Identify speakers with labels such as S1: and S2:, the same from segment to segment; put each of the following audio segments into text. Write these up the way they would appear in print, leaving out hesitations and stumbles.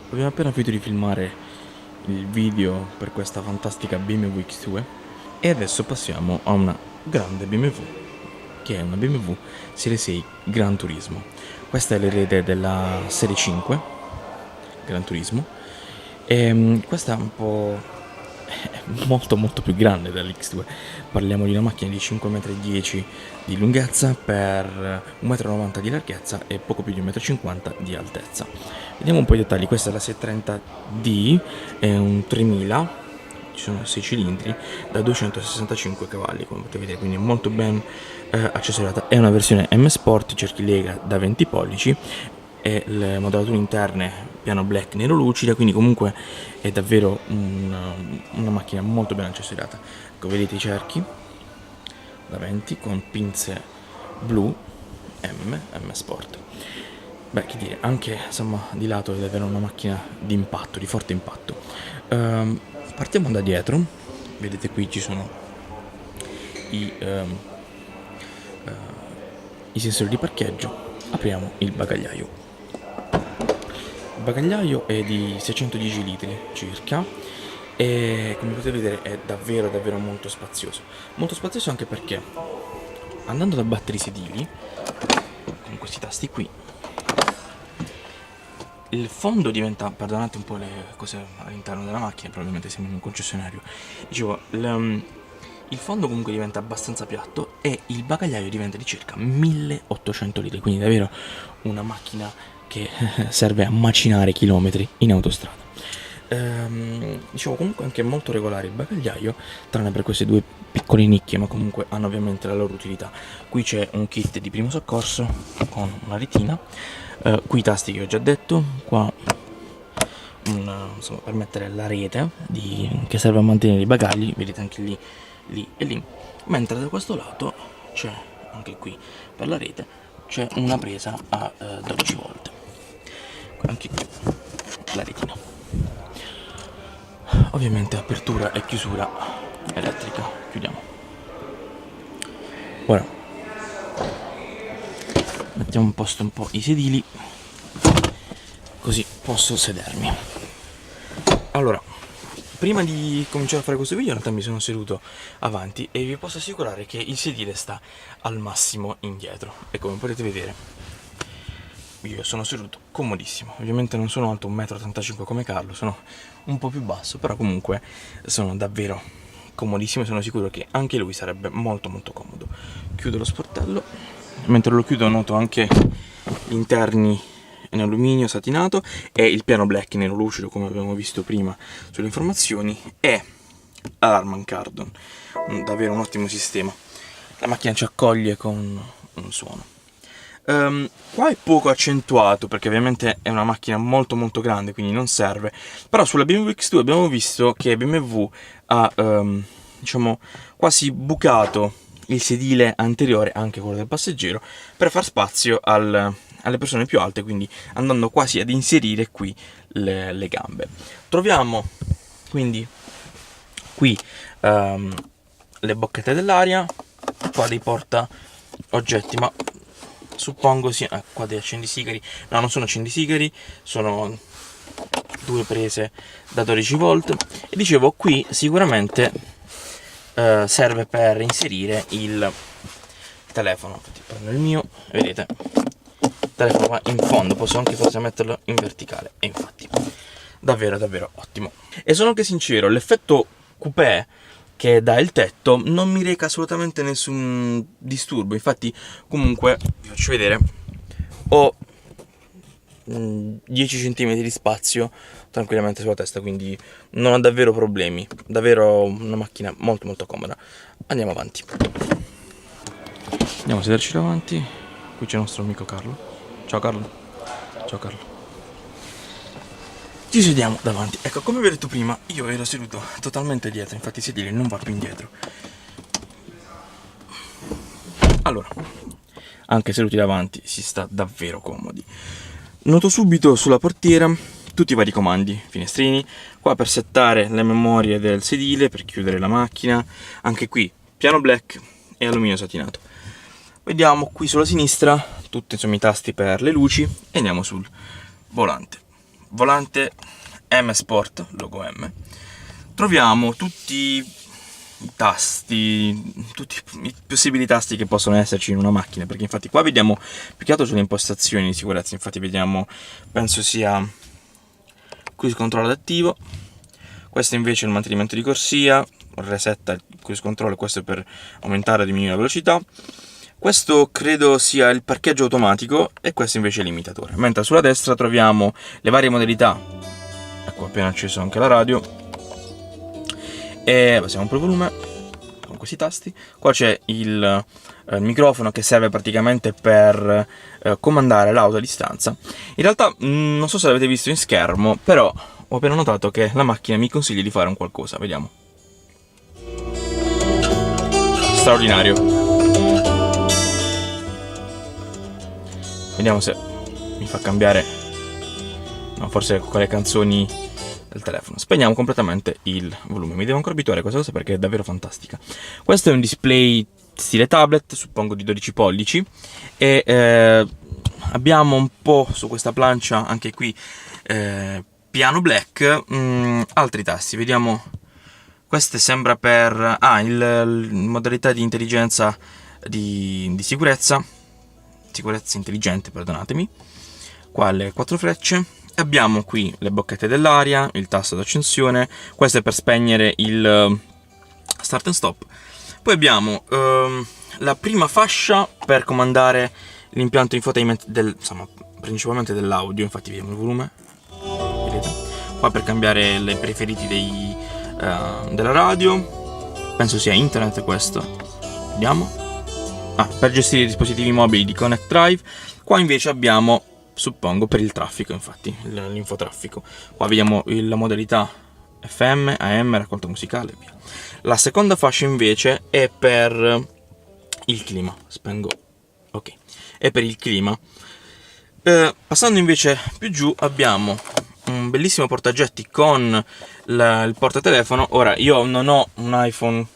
S1: Abbiamo appena finito di filmare il video per questa fantastica BMW X2 e adesso passiamo a una grande BMW, che è una BMW Serie 6 Gran Turismo. Questa è l'erede della Serie 5 Gran Turismo e questa è un po' molto più grande dell'X2. Parliamo di una macchina di 5,10 m di lunghezza per 1,90 m di larghezza e poco più di 1,50 m di altezza. Vediamo un po' i dettagli. Questa è la 630D, è un 3000, ci sono 6 cilindri da 265 cavalli, come potete vedere, quindi molto ben accessoriata. È una versione M Sport, cerchi lega da 20 pollici e le modulature interne piano black nero lucida, quindi comunque è davvero una macchina molto ben accessoriata. Ecco, vedete i cerchi da 20 con pinze blu M Sport. Beh, che dire, anche insomma di lato è davvero una macchina di impatto, di forte impatto. Partiamo da dietro, vedete qui ci sono i, i sensori di parcheggio. Apriamo il bagagliaio. Il bagagliaio è di 610 litri circa e come potete vedere è davvero molto spazioso. Molto spazioso anche perché andando ad abbattere i sedili con questi tasti qui, il fondo diventa, perdonate un po' le cose all'interno della macchina, probabilmente siamo in un concessionario, dicevo, il fondo comunque diventa abbastanza piatto e il bagagliaio diventa di circa 1800 litri, quindi davvero una macchina che serve a macinare chilometri in autostrada. Dicevo, comunque anche molto regolare il bagagliaio, tranne per queste due piccole nicchie, ma comunque hanno ovviamente la loro utilità. Qui c'è un kit di primo soccorso con una retina, qui i tasti che ho già detto, qua insomma, per mettere la rete che serve a mantenere i bagagli, vedete anche lì e lì, mentre da questo lato c'è anche qui per la rete c'è una presa a 12 volt, anche qui la retina, ovviamente apertura e chiusura elettrica. Chiudiamo. Ora mettiamo a posto un po' i sedili, così posso sedermi. Allora, prima di cominciare a fare questo video in realtà mi sono seduto avanti e vi posso assicurare che il sedile sta al massimo indietro e come potete vedere io sono seduto comodissimo. Ovviamente non sono alto 1,85 m come Carlo, sono un po' più basso, però comunque sono davvero comodissimo e sono sicuro che anche lui sarebbe molto comodo. Chiudo lo sportello, mentre lo chiudo noto anche gli interni in alluminio satinato e il piano black nero lucido come abbiamo visto prima sulle informazioni e Alarm Cardon, davvero un ottimo sistema. La macchina ci accoglie con un suono. Qua è poco accentuato perché ovviamente è una macchina molto grande, quindi non serve, però sulla BMW X2 abbiamo visto che BMW ha diciamo quasi bucato il sedile anteriore, anche quello del passeggero, per far spazio alle persone più alte, quindi andando quasi ad inserire qui le gambe. Troviamo quindi qui le bocchette dell'aria, qua dei porta oggetti, ma suppongo sia qua dei accendisigari. No, non sono accendisigari, sono due prese da 12 volt e dicevo qui sicuramente serve per inserire il telefono. Infatti prendo il mio, vedete, il telefono va in fondo, posso anche forse metterlo in verticale e infatti davvero ottimo. E sono anche sincero, l'effetto coupé che dà il tetto non mi reca assolutamente nessun disturbo. Infatti comunque vi faccio vedere, ho 10 cm di spazio tranquillamente sulla testa, quindi non ho davvero problemi, davvero una macchina molto comoda. Andiamo avanti, andiamo a sederci davanti. Qui c'è il nostro amico Carlo. Ciao Carlo. Ciao Carlo. Ci sediamo davanti. Ecco, come vi ho detto prima, io ero seduto totalmente dietro, infatti il sedile non va più indietro. Allora, anche seduti davanti si sta davvero comodi. Noto subito sulla portiera tutti i vari comandi, finestrini, qua per settare le memorie del sedile, per chiudere la macchina, anche qui piano black e alluminio satinato. Vediamo qui sulla sinistra tutti insomma i tasti per le luci e andiamo sul volante. volante M Sport, logo M, troviamo tutti i tasti, tutti i possibili tasti che possono esserci in una macchina, perché infatti qua vediamo più che altro sulle impostazioni di sicurezza, infatti vediamo, penso sia cruise control adattivo, questo invece è il mantenimento di corsia, resetta il cruise control, questo è per aumentare o diminuire la velocità, questo credo sia il parcheggio automatico e questo invece è il limitatore, mentre sulla destra troviamo le varie modalità, ecco appena acceso anche la radio, e passiamo un po' il volume con questi tasti. Qua c'è il microfono che serve praticamente per comandare l'auto a distanza. In realtà non so se l'avete visto in schermo, però ho appena notato che la macchina mi consiglia di fare un qualcosa, vediamo. Straordinario. Vediamo se mi fa cambiare, no, forse con le canzoni del telefono. Spegniamo completamente il volume, mi devo ancora abituare a questa cosa perché è davvero fantastica. Questo è un display stile tablet, suppongo di 12 pollici, e abbiamo un po' su questa plancia, anche qui piano black, altri tasti, vediamo, questo sembra per il modalità di intelligenza di sicurezza intelligente, perdonatemi, qua le 4 frecce. Abbiamo qui le bocchette dell'aria, il tasto d'accensione, questo è per spegnere il start and stop. Poi abbiamo la prima fascia per comandare l'impianto infotainment principalmente dell'audio, infatti vediamo il volume, vedete? Qua per cambiare i preferiti della radio, penso sia internet questo, vediamo. Per gestire i dispositivi mobili di Connect Drive. Qua invece abbiamo, suppongo, per il traffico, infatti, l'infotraffico. Qua vediamo la modalità FM, AM, raccolta musicale, via. La seconda fascia invece è per il clima. Spengo. Ok. È per il clima. Passando invece più giù abbiamo un bellissimo portaoggetti con il portatelefono. Ora, io non ho un iPhone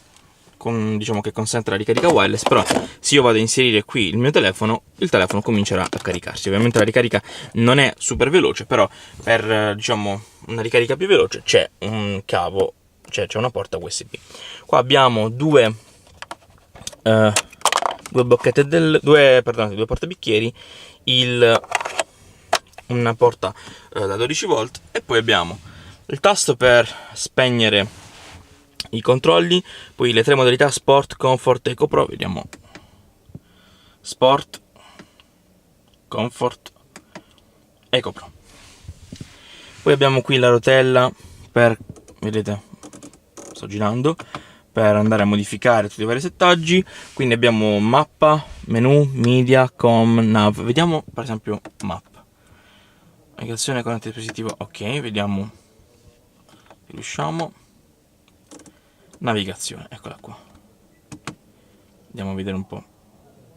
S1: diciamo che consente la ricarica wireless, però se io vado a inserire qui il mio telefono, il telefono comincerà a caricarsi. Ovviamente la ricarica non è super veloce, però per diciamo una ricarica più veloce c'è un cavo, c'è una porta USB. Qua abbiamo due bocchette due portabicchieri, una porta da 12 volt, e poi abbiamo il tasto per spegnere i controlli, poi le 3 modalità Sport, Comfort, Eco Pro, vediamo Sport, Comfort, Eco Pro. Poi abbiamo qui la rotella per, vedete, sto girando, per andare a modificare tutti i vari settaggi. Quindi abbiamo mappa, menu, media, com, nav. Vediamo per esempio mappa, navigazione con il dispositivo, ok, vediamo se riusciamo. Navigazione, eccola qua. Andiamo a vedere un po'.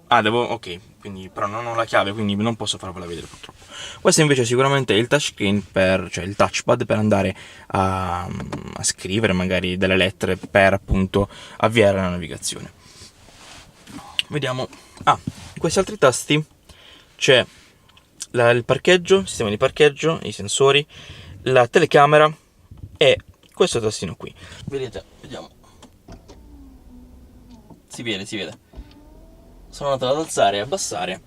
S1: Ok, quindi però non ho la chiave, quindi non posso farvela vedere purtroppo. Questo invece è sicuramente il touchscreen cioè il touchpad per andare a scrivere magari delle lettere per appunto avviare la navigazione. Vediamo. In questi altri tasti c'è il parcheggio, il sistema di parcheggio, i sensori, la telecamera e questo tastino qui. Vedete, vediamo. Si vede. Sono andato ad alzare e abbassare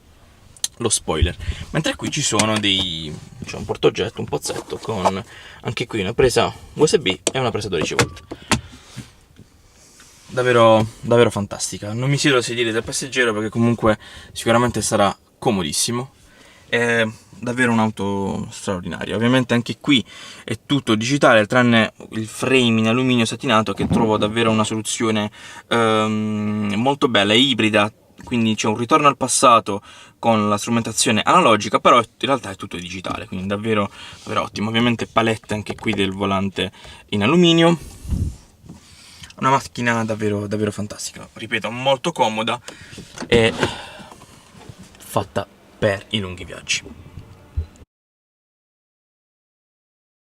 S1: lo spoiler. Mentre qui ci sono c'è un portaoggetto, un pozzetto con anche qui una presa USB e una presa 12 volt. Davvero fantastica. Non mi siedo al sedile del passeggero perché comunque sicuramente sarà comodissimo. È davvero un'auto straordinaria. Ovviamente anche qui è tutto digitale, tranne il frame in alluminio satinato, che trovo davvero una soluzione molto bella, è ibrida, quindi c'è un ritorno al passato con la strumentazione analogica, però in realtà è tutto digitale, quindi davvero ottimo. Ovviamente palette anche qui del volante in alluminio. Una macchina davvero fantastica, ripeto, molto comoda e fatta per i lunghi viaggi.